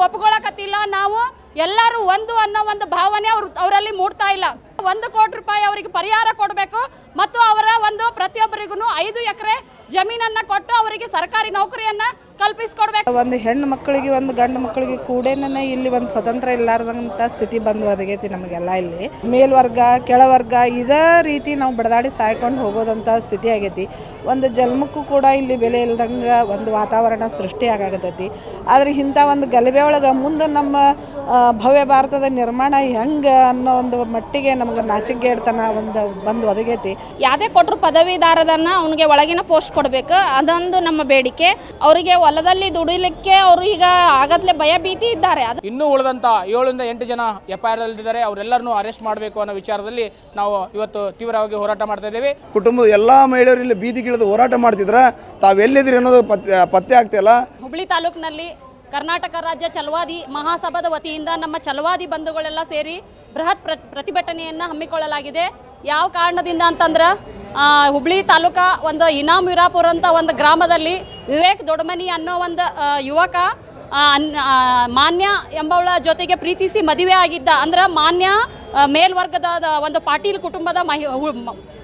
ಒಪ್ಕೊಳ್ಳಕತ್ತಿಲ್ಲ. ನಾವು ಎಲ್ಲರೂ ಒಂದು ಅನ್ನೋ ಒಂದು ಭಾವನೆ ಅವರಲ್ಲಿ ಮೂಡ್ತಾ ಇಲ್ಲ. 1 ಕೋಟಿ ರೂಪಾಯಿ ಅವರಿಗೆ ಪರಿಹಾರ ಕೊಡಬೇಕು ಮತ್ತು ಅವರ ಒಂದು ಪ್ರತಿಯೊಬ್ಬರಿಗೂ 5 ಎಕರೆ ಜಮೀನನ್ನು ಕೊಟ್ಟು ಅವರಿಗೆ ಸರ್ಕಾರಿ ನೌಕರಿಯನ್ನು ಕಲ್ಪಿಸಿಕೊಡ್ಬೇಕು. ಒಂದು ಹೆಣ್ಣು ಮಕ್ಕಳಿಗೆ ಒಂದು ಗಂಡು ಮಕ್ಕಳಿಗೆ ಕೂಡೇನೇ ಇಲ್ಲಿ ಒಂದು ಸ್ವತಂತ್ರ ಇಲ್ಲಾರ್ದಂಥ ಸ್ಥಿತಿ ಬಂದು ಒದಗೈತಿ ನಮಗೆಲ್ಲ. ಇಲ್ಲಿ ಮೇಲ್ವರ್ಗ ಕೆಳವರ್ಗ ಇದೇ ರೀತಿ ನಾವು ಬಡದಾಡಿ ಸಾಯ್ಕೊಂಡು ಹೋಗೋದಂಥ ಸ್ಥಿತಿ ಆಗೈತಿ. ಒಂದು ಜನ್ಮಕ್ಕೂ ಕೂಡ ಇಲ್ಲಿ ಬೆಲೆ ಇಲ್ದಂಗೆ ಒಂದು ವಾತಾವರಣ ಸೃಷ್ಟಿ ಆಗತೈತಿ. ಆದರೆ ಇಂಥ ಒಂದು ಗಲಭೆ ಒಳಗೆ ಮುಂದೆ ನಮ್ಮ ಭವ್ಯ ಭಾರತದ ನಿರ್ಮಾಣ ಹೆಂಗೆ ಅನ್ನೋ ಒಂದು ಮಟ್ಟಿಗೆ ನಮ್ಗೆ ನಾಚಿಕೆಡ್ತನ ಒಂದು ಬಂದು ಒದಗೈತಿ. ಯಾವುದೇ ಕೊಟ್ಟರು ಪದವೀಧಾರದನ್ನು ಅವನಿಗೆ ಒಳಗಿನ ಪೋಸ್ಟ್ ಕೊಡಬೇಕು, ಅದೊಂದು ನಮ್ಮ ಬೇಡಿಕೆ. ಅವರಿಗೆ ಹೊಲದಲ್ಲಿ ದುಡಿಲಿಕ್ಕೆ ಅವರು ಈಗ ಆಗತ್ಲೆ ಭಯ ಭೀತಿ ಇದ್ದಾರೆ. ಇನ್ನೂ ಉಳಿದಂಥ 7 ರಿಂದ 8 ಜನ FIR ಇದ್ದಾರೆ, ಅವರೆಲ್ಲರನ್ನೂ ಅರೆಸ್ಟ್ ಮಾಡಬೇಕು ಅನ್ನೋ ವಿಚಾರದಲ್ಲಿ ನಾವು ಇವತ್ತು ತೀವ್ರವಾಗಿ ಹೋರಾಟ ಮಾಡ್ತಾ ಇದ್ದೇವೆ. ಕುಟುಂಬದ ಎಲ್ಲ ಮಹಿಳೆಯರು ಇಲ್ಲಿ ಬೀದಿಗಿಳಿದು ಹೋರಾಟ ಮಾಡ್ತಿದ್ರೆ ತಾವೆಲ್ಲಿದ್ದೀರಿ ಅನ್ನೋದು ಪತ್ತೆ ಆಗ್ತಿಲ್ಲ. ಹುಬ್ಳಿ ತಾಲೂಕಿನಲ್ಲಿ ಕರ್ನಾಟಕ ರಾಜ್ಯ ಛಲವಾದಿ ಮಹಾಸಭಾದ ವತಿಯಿಂದ ನಮ್ಮ ಛಲವಾದಿ ಬಂಧುಗಳೆಲ್ಲ ಸೇರಿ ಬೃಹತ್ ಪ್ರತಿಭಟನೆಯನ್ನು ಹಮ್ಮಿಕೊಳ್ಳಲಾಗಿದೆ. ಯಾವ ಕಾರಣದಿಂದ ಅಂತಂದ್ರೆ ಹುಬ್ಳಿ ತಾಲೂಕಾ ಒಂದು ಇನಾಮ್ ವಿರಾಪುರ ಅಂತ ಒಂದು ಗ್ರಾಮದಲ್ಲಿ ವಿವೇಕ್ ದೊಡ್ಡಮನಿ ಅನ್ನೋ ಒಂದು ಯುವಕ ಮಾನ್ಯ ಎಂಬವಳ ಜೊತೆಗೆ ಪ್ರೀತಿಸಿ ಮದುವೆ ಆಗಿದ್ದ. ಅಂದ್ರೆ ಮಾನ್ಯ ಮೇಲ್ವರ್ಗದ ಒಂದು ಪಾಟೀಲ್ ಕುಟುಂಬದ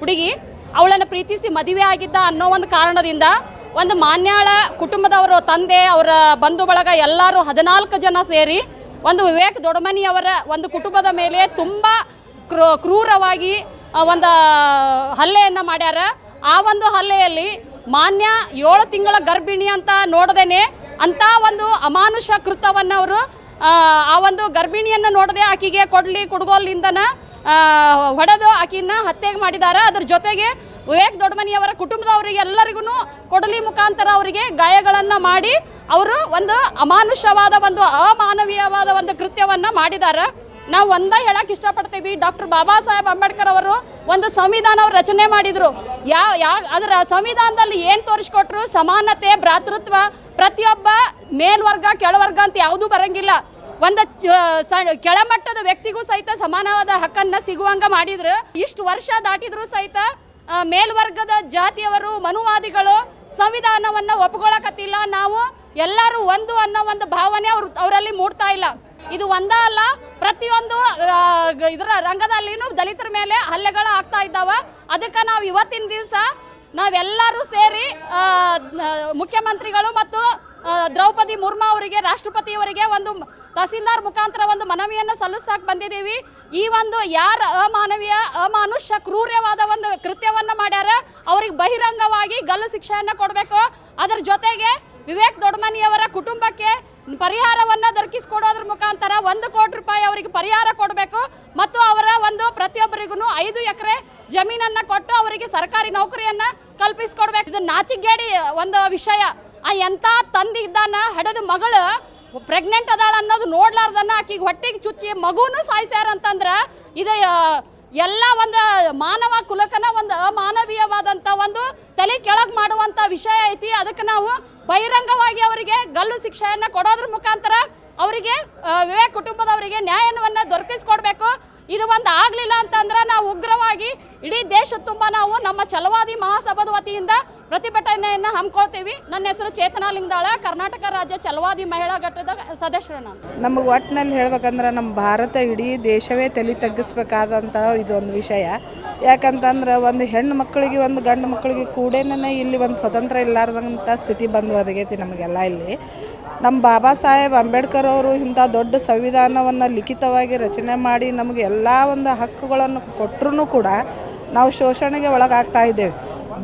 ಹುಡುಗಿ ಅವಳನ್ನು ಪ್ರೀತಿಸಿ ಮದುವೆ ಆಗಿದ್ದ ಅನ್ನೋ ಒಂದು ಕಾರಣದಿಂದ ಒಂದು ಮಾನ್ಯಾಳ ಕುಟುಂಬದವರು ತಂದೆ ಅವರ ಬಂಧು ಬಳಗ ಎಲ್ಲರೂ 14 ಜನ ಸೇರಿ ಒಂದು ವಿವೇಕ್ ದೊಡ್ಡಮನಿ ಅವರ ಒಂದು ಕುಟುಂಬದ ಮೇಲೆ ತುಂಬ ಕ್ರೂರವಾಗಿ ಒಂದು ಹಲ್ಲೆಯನ್ನು ಮಾಡ್ಯಾರ. ಆ ಒಂದು ಹಲ್ಲೆಯಲ್ಲಿ ಮಾನ್ಯ 7 ತಿಂಗಳ ಗರ್ಭಿಣಿ ಅಂತ ನೋಡದೇನೆ ಅಂಥ ಒಂದು ಅಮಾನುಷ ಕೃತ್ಯವನ್ನು ಅವರು ಆ ಒಂದು ಗರ್ಭಿಣಿಯನ್ನು ನೋಡದೆ ಆಕೆಗೆ ಕುಡುಗೋಲಿಂದನ ಹೊಡೆದು ಆಕೆಯನ್ನು ಹತ್ಯೆ ಮಾಡಿದ್ದಾರೆ. ಅದ್ರ ಜೊತೆಗೆ ವಿವೇಕ್ ದೊಡ್ಡಮನಿಯವರ ಕುಟುಂಬದವರಿಗೆ ಎಲ್ಲರಿಗೂ ಕೊಡಲಿ ಮುಖಾಂತರ ಅವರಿಗೆ ಗಾಯಗಳನ್ನು ಮಾಡಿ ಅವರು ಒಂದು ಅಮಾನುಷವಾದ ಒಂದು ಅಮಾನವೀಯವಾದ ಒಂದು ಕೃತ್ಯವನ್ನು ಮಾಡಿದ್ದಾರೆ. ನಾವು ಒಂದೇ ಹೇಳಕ್ಕೆ ಇಷ್ಟಪಡ್ತೀವಿ, ಡಾಕ್ಟರ್ ಬಾಬಾ ಸಾಹೇಬ್ ಅಂಬೇಡ್ಕರ್ ಅವರು ಒಂದು ಸಂವಿಧಾನ ಅವರು ರಚನೆ ಮಾಡಿದರು. ಅದರ ಸಂವಿಧಾನದಲ್ಲಿ ಏನು ತೋರಿಸ್ಕೊಟ್ರು? ಸಮಾನತೆ, ಭ್ರಾತೃತ್ವ, ಪ್ರತಿಯೊಬ್ಬ ಮೇಲ್ವರ್ಗ ಕೆಳವರ್ಗ ಅಂತ ಯಾವುದೂ ಬರಂಗಿಲ್ಲ. ಒಂದು ಕೆಳಮಟ್ಟದ ವ್ಯಕ್ತಿಗೂ ಸಹಿತ ಸಮಾನವಾದ ಹಕ್ಕನ್ನು ಸಿಗುವಂಗೆ ಮಾಡಿದ್ರು. ಇಷ್ಟು ವರ್ಷ ದಾಟಿದ್ರು ಸಹಿತ ಮೇಲ್ವರ್ಗದ ಜಾತಿಯವರು ಮನುವಾದಿಗಳು ಸಂವಿಧಾನವನ್ನು ಒಪ್ಕೊಳ್ಳಕತ್ತಿಲ್ಲ. ನಾವು ಎಲ್ಲರೂ ಒಂದು ಅನ್ನೋ ಒಂದು ಭಾವನೆ ಅವರಲ್ಲಿ ಮೂಡ್ತಾ ಇಲ್ಲ. ಇದು ಒಂದೇ ಅಲ್ಲ, ಪ್ರತಿಯೊಂದು ಇದರ ರಂಗದಲ್ಲಿನೂ ದಲಿತರ ಮೇಲೆ ಹಲ್ಲೆಗಳು ಆಗ್ತಾ ಇದ್ದಾವೆ. ಅದಕ್ಕೆ ನಾವು ಇವತ್ತಿನ ದಿವಸ ನಾವೆಲ್ಲರೂ ಸೇರಿ ಮುಖ್ಯಮಂತ್ರಿಗಳು ಮತ್ತು ದ್ರೌಪದಿ ಮುರ್ಮು ಅವರಿಗೆ, ರಾಷ್ಟ್ರಪತಿಯವರಿಗೆ ಒಂದು ತಹಸೀಲ್ದಾರ್ ಮುಖಾಂತರ ಒಂದು ಮನವಿಯನ್ನು ಸಲ್ಲಿಸಕ್ಕೆ ಬಂದಿದ್ದೀವಿ. ಈ ಒಂದು ಯಾರು ಅಮಾನುಷ್ಯ ಕ್ರೂರವಾದ ಒಂದು ಕೃತ್ಯವನ್ನು ಮಾಡ್ಯಾರ ಅವ್ರಿಗೆ ಬಹಿರಂಗವಾಗಿ ಗಲ್ಲು ಶಿಕ್ಷೆಯನ್ನು ಕೊಡಬೇಕು. ಅದರ ಜೊತೆಗೆ ವಿವೇಕ್ ದೊಡ್ಡಮನಿಯವರ ಕುಟುಂಬಕ್ಕೆ ಪರಿಹಾರವನ್ನು ದೊರಕಿಸಿಕೊಡೋದ್ರ ಮುಖಾಂತರ 1 ಕೋಟಿ ರೂಪಾಯಿ ಅವರಿಗೆ ಪರಿಹಾರ ಕೊಡಬೇಕು ಮತ್ತು ಅವರ ಒಂದು ಪ್ರತಿಯೊಬ್ಬರಿಗೂ 5 ಎಕರೆ ಜಮೀನನ್ನು ಕೊಟ್ಟು ಅವರಿಗೆ ಸರ್ಕಾರಿ ನೌಕರಿಯನ್ನು ಕಲ್ಪಿಸಿಕೊಡ್ಬೇಕು. ಇದು ನಾಚಿಗೇಡಿ ಒಂದು ವಿಷಯ. ಎಂಥ ತಂದಿದ್ದಾನ ಹಡೆದು ಮಗಳು ಪ್ರೆಗ್ನೆಂಟ್ ಅದಾಳ ಅನ್ನೋದು ನೋಡ್ಲಾರ್ದನ್ನ ಆಕಿಗೆ ಹೊಟ್ಟೆಗೆ ಚುಚ್ಚಿ ಮಗುನೂ ಸಾಯಿಸ್ಯಾರ ಅಂತಂದ್ರೆ ಇದು ಎಲ್ಲ ಒಂದು ಮಾನವ ಕುಲಕನ ಒಂದು ಅಮಾನವೀಯವಾದಂಥ ಒಂದು ತಲೆ ಕೆಳಗೆ ಮಾಡುವಂಥ ವಿಷಯ ಐತಿ. ಅದಕ್ಕೆ ನಾವು ಬಹಿರಂಗವಾಗಿ ಅವರಿಗೆ ಗಲ್ಲು ಶಿಕ್ಷೆಯನ್ನು ಕೊಡೋದ್ರ ಮುಖಾಂತರ ಅವರಿಗೆ ವಿವೇಕ್ ಕುಟುಂಬದವರಿಗೆ ನ್ಯಾಯವನ್ನು ದೊರಕಿಸ್ಕೊಡ್ಬೇಕು. ಇದು ಒಂದು ಆಗಲಿಲ್ಲ ಅಂತಂದ್ರೆ ನಾವು ಉಗ್ರವಾಗಿ ಇಡೀ ದೇಶ ತುಂಬ ನಾವು ನಮ್ಮ ಛಲವಾದಿ ಮಹಾಸಭಾದ ವತಿಯಿಂದ ಪ್ರತಿಭಟನೆಯನ್ನು ಹಮ್ಮಿಕೊಳ್ತೀವಿ. ನನ್ನ ಹೆಸರು ಚೇತನಾ ಲಿಂಗದಾಳ, ಕರ್ನಾಟಕ ರಾಜ್ಯ ಛಲವಾದಿ ಮಹಿಳಾ ಘಟಕದ ಸದಸ್ಯರು ನಾನು. ನಮಗೆ ಒಟ್ಟಿನಲ್ಲಿ ಹೇಳ್ಬೇಕಂದ್ರೆ ನಮ್ಮ ಭಾರತ ಇಡೀ ದೇಶವೇ ತಲೆ ತಗ್ಗಿಸ್ಬೇಕಾದಂಥ ಇದೊಂದು ವಿಷಯ. ಯಾಕಂತಂದ್ರೆ ಒಂದು ಹೆಣ್ಣು ಮಕ್ಕಳಿಗೆ ಒಂದು ಗಂಡು ಮಕ್ಕಳಿಗೆ ಕೂಡೇನೇ ಇಲ್ಲಿ ಒಂದು ಸ್ವತಂತ್ರ ಇಲ್ಲಾರ್ದಂಥ ಸ್ಥಿತಿ ಬಂದು ಒದಗೈತಿ ನಮಗೆಲ್ಲ. ಇಲ್ಲಿ ನಮ್ಮ ಬಾಬಾ ಸಾಹೇಬ್ ಅಂಬೇಡ್ಕರ್ ಅವರು ಇಂಥ ದೊಡ್ಡ ಸಂವಿಧಾನವನ್ನು ಲಿಖಿತವಾಗಿ ರಚನೆ ಮಾಡಿ ನಮಗೆ ಎಲ್ಲ ಒಂದು ಹಕ್ಕುಗಳನ್ನು ಕೊಟ್ಟರೂ ಕೂಡ ನಾವು ಶೋಷಣೆಗೆ ಒಳಗಾಗ್ತಾ ಇದ್ದೇವೆ.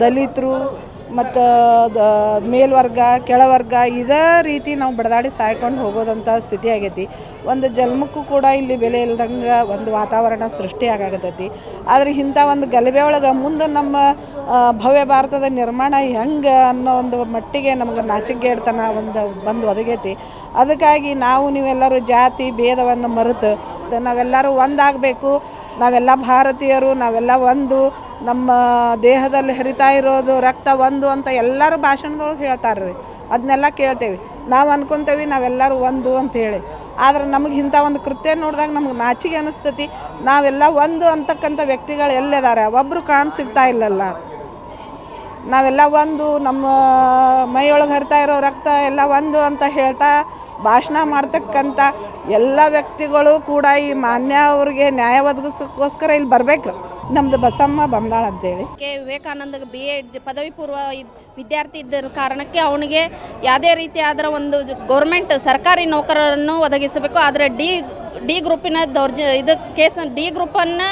ದಲಿತರು ಮತ್ತು ಮೇಲ್ವರ್ಗ ಕೆಳವರ್ಗ ಇದೇ ರೀತಿ ನಾವು ಬಡದಾಡಿ ಸಾಯ್ಕೊಂಡು ಹೋಗೋದಂಥ ಸ್ಥಿತಿ ಆಗೈತಿ. ಒಂದು ಜನ್ಮಕ್ಕೂ ಕೂಡ ಇಲ್ಲಿ ಬೆಲೆ ಇಲ್ದಂಗೆ ಒಂದು ವಾತಾವರಣ ಸೃಷ್ಟಿ ಆಗತೈತಿ. ಆದರೆ ಇಂಥ ಒಂದು ಗಲಭೆ ಒಳಗೆ ಮುಂದೆ ನಮ್ಮ ಭವ್ಯ ಭಾರತದ ನಿರ್ಮಾಣ ಹೆಂಗೆ ಅನ್ನೋ ಒಂದು ಮಟ್ಟಿಗೆ ನಮ್ಗೆ ನಾಚಿಕೆಡ್ತನ ಒಂದು ಬಂದು ಒದಗೈತಿ. ಅದಕ್ಕಾಗಿ ನೀವೆಲ್ಲರೂ ಜಾತಿ ಭೇದವನ್ನು ಮರೆತು ನಾವೆಲ್ಲರೂ ಒಂದಾಗಬೇಕು. ನಾವೆಲ್ಲ ಭಾರತೀಯರು, ನಾವೆಲ್ಲ ಒಂದು, ನಮ್ಮ ದೇಹದಲ್ಲಿ ಹರಿತಾ ಇರೋದು ರಕ್ತ ಒಂದು ಅಂತ ಎಲ್ಲರೂ ಭಾಷಣದೊಳಗೆ ಹೇಳ್ತಾರೆ ರೀ. ಅದನ್ನೆಲ್ಲ ಕೇಳ್ತೇವೆ, ನಾವು ಅನ್ಕೊತೇವೆ ನಾವೆಲ್ಲರೂ ಒಂದು ಅಂತ ಹೇಳಿ. ಆದರೆ ನಮಗೆ ಇಂಥ ಒಂದು ಕೃತ್ಯ ನೋಡಿದಾಗ ನಮ್ಗೆ ನಾಚಿಕೆ ಅನ್ನಿಸ್ತೈತಿ. ನಾವೆಲ್ಲ ಒಂದು ಅಂತಕ್ಕಂಥ ವ್ಯಕ್ತಿಗಳು ಎಲ್ಲಿದ್ದಾರೆ? ಒಬ್ಬರು ಸಿಗ್ತಾ ಇಲ್ಲಲ್ಲ. ನಾವೆಲ್ಲ ಒಂದು, ನಮ್ಮ ಮೈಯೊಳಗೆ ಹರಿತಾ ಇರೋ ರಕ್ತ ಎಲ್ಲ ಒಂದು ಅಂತ ಹೇಳ್ತಾ ಭಾಷಣ ಮಾಡ್ತಕ್ಕಂಥ ಎಲ್ಲ ವ್ಯಕ್ತಿಗಳು ಕೂಡ ಈ ಮಾನ್ಯ ಅವ್ರಿಗೆ ನ್ಯಾಯ ಒದಗಿಸೋಕ್ಕೋಸ್ಕರ ಇಲ್ಲಿ ಬರಬೇಕು. ನಮ್ಮದು ಬಸಮ್ಮ ಬಮ್ನಾಳ್ ಅಂತೇಳಿ. ವಿವೇಕಾನಂದ BA ಪದವಿ ಪೂರ್ವ ವಿದ್ಯಾರ್ಥಿ ಇದ್ದ ಕಾರಣಕ್ಕೆ ಅವನಿಗೆ ಯಾವುದೇ ರೀತಿ ಅದರ ಒಂದು ಗೌರ್ಮೆಂಟ್ ಸರ್ಕಾರಿ ನೌಕರರನ್ನು ಒದಗಿಸಬೇಕು. ಆದರೆ ಡಿ ಗ್ರೂಪಿನ ಇದು ಕೇಸ್ ಡಿ ಗ್ರೂಪನ್ನು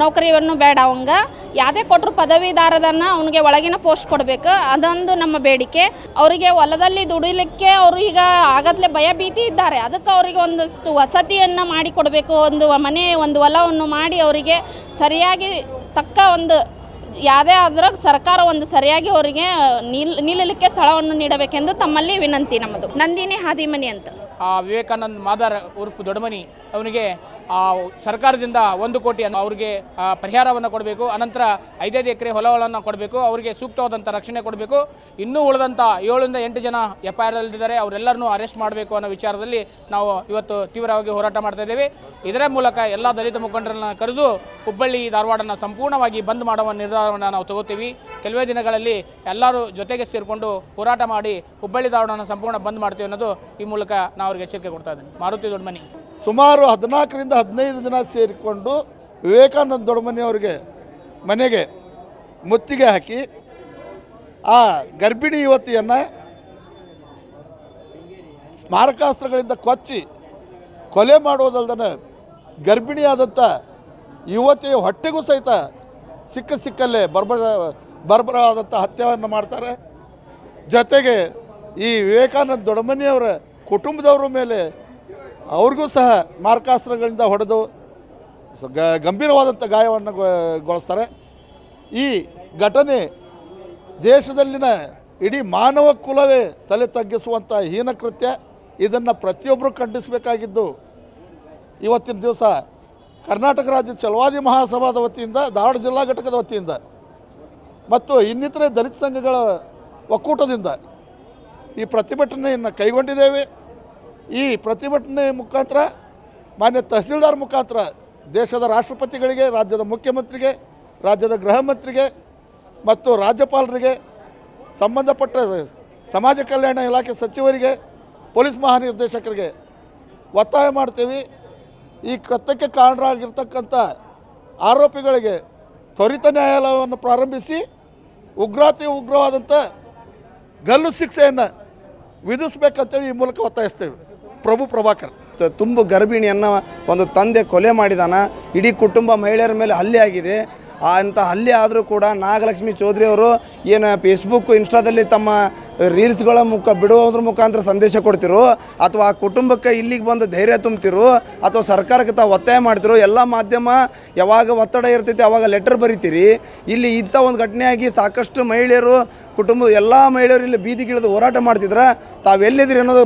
ನೌಕರಿಯನ್ನು ಬೇಡ. ಅವಂಗೆ ಯಾವುದೇ ಕೊಟ್ಟರು ಪದವೀಧಾರದನ್ನು ಅವನಿಗೆ ಒಳಗಿನ ಪೋಸ್ಟ್ ಕೊಡಬೇಕು. ಅದೊಂದು ನಮ್ಮ ಬೇಡಿಕೆ. ಅವರಿಗೆ ಹೊಲದಲ್ಲಿ ದುಡಿಲಿಕ್ಕೆ ಅವರು ಈಗ ಆಗತ್ಲೆ ಭಯ ಭೀತಿ ಇದ್ದಾರೆ. ಅದಕ್ಕೆ ಅವರಿಗೆ ಒಂದಷ್ಟು ವಸತಿಯನ್ನು ಮಾಡಿ ಕೊಡಬೇಕು. ಒಂದು ಮನೆ ಒಂದು ಹೊಲವನ್ನು ಮಾಡಿ ಅವರಿಗೆ ಸರಿಯಾಗಿ ತಕ್ಕ ಒಂದು ಯಾವುದೇ ಆದರೂ ಸರ್ಕಾರ ಒಂದು ಸರಿಯಾಗಿ ಅವರಿಗೆ ನಿಲ್ಲಲಿಕ್ಕೆ ಸ್ಥಳವನ್ನು ನೀಡಬೇಕೆಂದು ತಮ್ಮಲ್ಲಿ ವಿನಂತಿ. ನಮ್ಮದು ನಂದಿನಿ ಹಾದಿಮನಿ ಅಂತ. ವಿವೇಕಾನಂದ ಮಾದಾರ್ ಉರ್ಫ್ ದೊಡ್ಡಮನಿ ಅವನಿಗೆ ಸರ್ಕಾರದಿಂದ 1 ಕೋಟಿ ಅವರಿಗೆ ಪರಿಹಾರವನ್ನು ಕೊಡಬೇಕು. ಅನಂತರ 5 ಎಕರೆ ಹೊಲಗಳನ್ನು ಕೊಡಬೇಕು. ಅವರಿಗೆ ಸೂಕ್ತವಾದಂಥ ರಕ್ಷಣೆ ಕೊಡಬೇಕು. ಇನ್ನೂ ಉಳಿದಂಥ 7 ರಿಂದ 8 ಜನ FIR ಅಲ್ಲಿದ್ದಾರೆ, ಅವರೆಲ್ಲರನ್ನೂ ಅರೆಸ್ಟ್ ಮಾಡಬೇಕು ಅನ್ನೋ ವಿಚಾರದಲ್ಲಿ ನಾವು ಇವತ್ತು ತೀವ್ರವಾಗಿ ಹೋರಾಟ ಮಾಡ್ತಾ ಇದ್ದೇವೆ. ಇದರ ಮೂಲಕ ಎಲ್ಲ ದಲಿತ ಮುಖಂಡರನ್ನು ಕರೆದು ಹುಬ್ಬಳ್ಳಿ ಧಾರವಾಡನ ಸಂಪೂರ್ಣವಾಗಿ ಬಂದ್ ಮಾಡುವ ನಿರ್ಧಾರವನ್ನು ನಾವು ತಗೋತೀವಿ. ಕೆಲವೇ ದಿನಗಳಲ್ಲಿ ಎಲ್ಲರೂ ಜೊತೆಗೆ ಸೇರಿಕೊಂಡು ಹೋರಾಟ ಮಾಡಿ ಹುಬ್ಬಳ್ಳಿ ಧಾರವಾಡನ ಸಂಪೂರ್ಣ ಬಂದ್ ಮಾಡ್ತೀವಿ ಅನ್ನೋದು ಈ ಮೂಲಕ ನಾವು ಅವರಿಗೆ ಎಚ್ಚರಿಕೆ ಕೊಡ್ತಾ ಇದ್ದೀನಿ. ಮಾರುತಿ ದೊಡ್ಡಮನಿ. ಸುಮಾರು 14 ರಿಂದ 15 ಜನ ಸೇರಿಕೊಂಡು ವಿವೇಕಾನಂದ ದೊಡ್ಡಮನಿ ಅವರಿಗೆ ಮನೆಗೆ ಮುತ್ತಿಗೆ ಹಾಕಿ ಆ ಗರ್ಭಿಣಿ ಯುವತಿಯನ್ನು ಸ್ಮಾರಕಾಸ್ತ್ರಗಳಿಂದ ಕೊಚ್ಚಿ ಕೊಲೆ ಮಾಡುವುದಲ್ಲದೆ ಗರ್ಭಿಣಿಯಾದಂಥ ಯುವತಿಯ ಹೊಟ್ಟೆಗೂ ಸಹಿತ ಸಿಕ್ಕಲ್ಲೇ ಬರ್ಬರವಾದಂಥ ಹತ್ಯೆಯನ್ನು ಮಾಡ್ತಾರೆ. ಜೊತೆಗೆ ಈ ವಿವೇಕಾನಂದ ದೊಡ್ಡಮನಿಯವರ ಕುಟುಂಬದವರ ಮೇಲೆ ಅವ್ರಿಗೂ ಸಹ ಮಾರಕಾಸ್ತ್ರಗಳಿಂದ ಹೊಡೆದು ಗಂಭೀರವಾದಂಥ ಗಾಯವನ್ನು ಗೊಳಿಸ್ತಾರೆ. ಈ ಘಟನೆ ದೇಶದಲ್ಲಿನ ಇಡೀ ಮಾನವ ಕುಲವೇ ತಲೆ ತಗ್ಗಿಸುವಂಥ ಹೀನಕೃತ್ಯ. ಇದನ್ನು ಪ್ರತಿಯೊಬ್ಬರು ಖಂಡಿಸಬೇಕಾಗಿದ್ದು ಇವತ್ತಿನ ದಿವಸ ಕರ್ನಾಟಕ ರಾಜ್ಯ ಛಲವಾದಿ ಮಹಾಸಭಾದ ವತಿಯಿಂದ, ಧಾರವಾಡ ಜಿಲ್ಲಾ ಘಟಕದ ವತಿಯಿಂದ ಮತ್ತು ಇನ್ನಿತರೆ ದಲಿತ ಸಂಘಗಳ ಒಕ್ಕೂಟದಿಂದ ಈ ಪ್ರತಿಭಟನೆಯನ್ನು ಕೈಗೊಂಡಿದ್ದೇವೆ. ಈ ಪ್ರತಿಭಟನೆ ಮುಖಾಂತರ ಮಾನ್ಯ ತಹಸೀಲ್ದಾರ್ ಮುಖಾಂತರ ದೇಶದ ರಾಷ್ಟ್ರಪತಿಗಳಿಗೆ, ರಾಜ್ಯದ ಮುಖ್ಯಮಂತ್ರಿಗೆ, ರಾಜ್ಯದ ಗೃಹ ಮಂತ್ರಿಗೆ ಮತ್ತು ರಾಜ್ಯಪಾಲರಿಗೆ, ಸಂಬಂಧಪಟ್ಟ ಸಮಾಜ ಕಲ್ಯಾಣ ಇಲಾಖೆ ಸಚಿವರಿಗೆ, ಪೊಲೀಸ್ ಮಹಾನಿರ್ದೇಶಕರಿಗೆ ಒತ್ತಾಯ ಮಾಡ್ತೀವಿ. ಈ ಕೃತ್ಯಕ್ಕೆ ಕಾರಣರಾಗಿರ್ತಕ್ಕಂಥ ಆರೋಪಿಗಳಿಗೆ ತ್ವರಿತ ನ್ಯಾಯಾಲಯವನ್ನು ಪ್ರಾರಂಭಿಸಿ ಉಗ್ರವಾದಂಥ ಗಲ್ಲು ಶಿಕ್ಷೆಯನ್ನು ವಿಧಿಸಬೇಕಂತೇಳಿ ಈ ಮೂಲಕ ಒತ್ತಾಯಿಸ್ತೇವೆ. ಪ್ರಭು ಪ್ರಭಾಕರ್. ತುಂಬು ಗರ್ಭಿಣಿಯನ್ನು ಒಂದು ತಂದೆ ಕೊಲೆ ಮಾಡಿದಾನ. ಇಡೀ ಕುಟುಂಬ ಮಹಿಳೆಯರ ಮೇಲೆ ಹಲ್ಲೆ ಆಗಿದೆ. ಅಂಥ ಹಲ್ಲೆ ಆದರೂ ಕೂಡ ನಾಗಲಕ್ಷ್ಮಿ ಚೌಧರಿ ಅವರು ಏನು ಫೇಸ್ಬುಕ್ ಇನ್ಸ್ಟಾದಲ್ಲಿ ತಮ್ಮ ರೀಲ್ಸ್ಗಳ ಬಿಡುವುದ್ರ ಮುಖಾಂತರ ಸಂದೇಶ ಕೊಡ್ತಿರೋ, ಅಥವಾ ಆ ಕುಟುಂಬಕ್ಕೆ ಇಲ್ಲಿಗೆ ಬಂದು ಧೈರ್ಯ ತುಂಬ್ತಿರೋ, ಅಥವಾ ಸರ್ಕಾರಕ್ಕೆ ತಾವು ಒತ್ತಾಯ ಮಾಡ್ತಿರೋ. ಎಲ್ಲ ಮಾಧ್ಯಮ ಯಾವಾಗ ಒತ್ತಡ ಇರ್ತೈತಿ ಅವಾಗ ಲೆಟರ್ ಬರೀತೀರಿ. ಇಲ್ಲಿ ಇಂಥ ಒಂದು ಘಟನೆಯಾಗಿ ಸಾಕಷ್ಟು ಮಹಿಳೆಯರು, ಕುಟುಂಬದ ಎಲ್ಲ ಮಹಿಳೆಯರು ಇಲ್ಲಿ ಬೀದಿಗಿಳಿದು ಹೋರಾಟ ಮಾಡ್ತಿದ್ರೆ ತಾವೆಲ್ಲಿದ್ದೀರಿ ಅನ್ನೋದು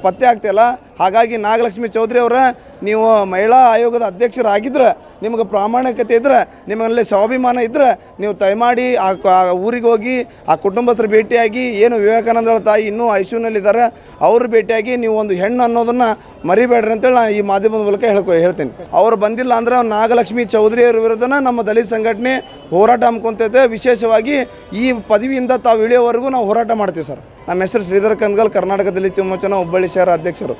ಪತ್ತೆ ಆಗ್ತಿಲ್ಲ. ಹಾಗಾಗಿ ನಾಗಲಕ್ಷ್ಮಿ ಚೌಧರಿ ಅವರ ನೀವು ಮಹಿಳಾ ಆಯೋಗದ ಅಧ್ಯಕ್ಷರಾಗಿದ್ದರೆ, ನಿಮಗೆ ಪ್ರಾಮಾಣಿಕತೆ ಇದ್ದರೆ, ನಿಮ್ಮಲ್ಲಿ ಸ್ವಾಭಿಮಾನ ಇದ್ದರೆ ನೀವು ದಯಮಾಡಿ ಆ ಊರಿಗೆ ಹೋಗಿ ಆ ಕುಟುಂಬಸ್ಥರು ಭೇಟಿಯಾಗಿ, ಏನು ವಿವೇಕಾನಂದರ ತಾಯಿ ಇನ್ನೂ ಐಸಿಯುನಲ್ಲಿದ್ದಾರೆ ಅವರು ಭೇಟಿಯಾಗಿ ನೀವು ಒಂದು ಹೆಣ್ಣು ಅನ್ನೋದನ್ನು ಮರಿಬೇಡ್ರಿ ಅಂತೇಳಿ ನಾನು ಈ ಮಾಧ್ಯಮದ ಮೂಲಕ ಹೇಳ್ತೀನಿ. ಅವರು ಬಂದಿಲ್ಲ ಅಂದರೆ ನಾಗಲಕ್ಷ್ಮಿ ಚೌಧರಿಯವರ ವಿರುದ್ಧನ ನಮ್ಮ ದಲಿತ ಸಂಘಟನೆ ಹೋರಾಟ ಹಮ್ಮಿಕೊಂತೈತೆ. ವಿಶೇಷವಾಗಿ ಈ ಪದವಿಯಿಂದ ತಾವು ಇಳಿಯೋವರೆಗೂ ನಾವು ಹೋರಾಟ ಮಾಡ್ತೀವಿ ಸರ್. ನಮ್ಮ ಹೆಸರು ಶ್ರೀಧರ್ ಕನ್ಗಲ್, ಕರ್ನಾಟಕ ದಲಿತ ವಿಮೋಚನಾ ಹುಬ್ಬಳ್ಳಿ ಶಹರ ಅಧ್ಯಕ್ಷರು.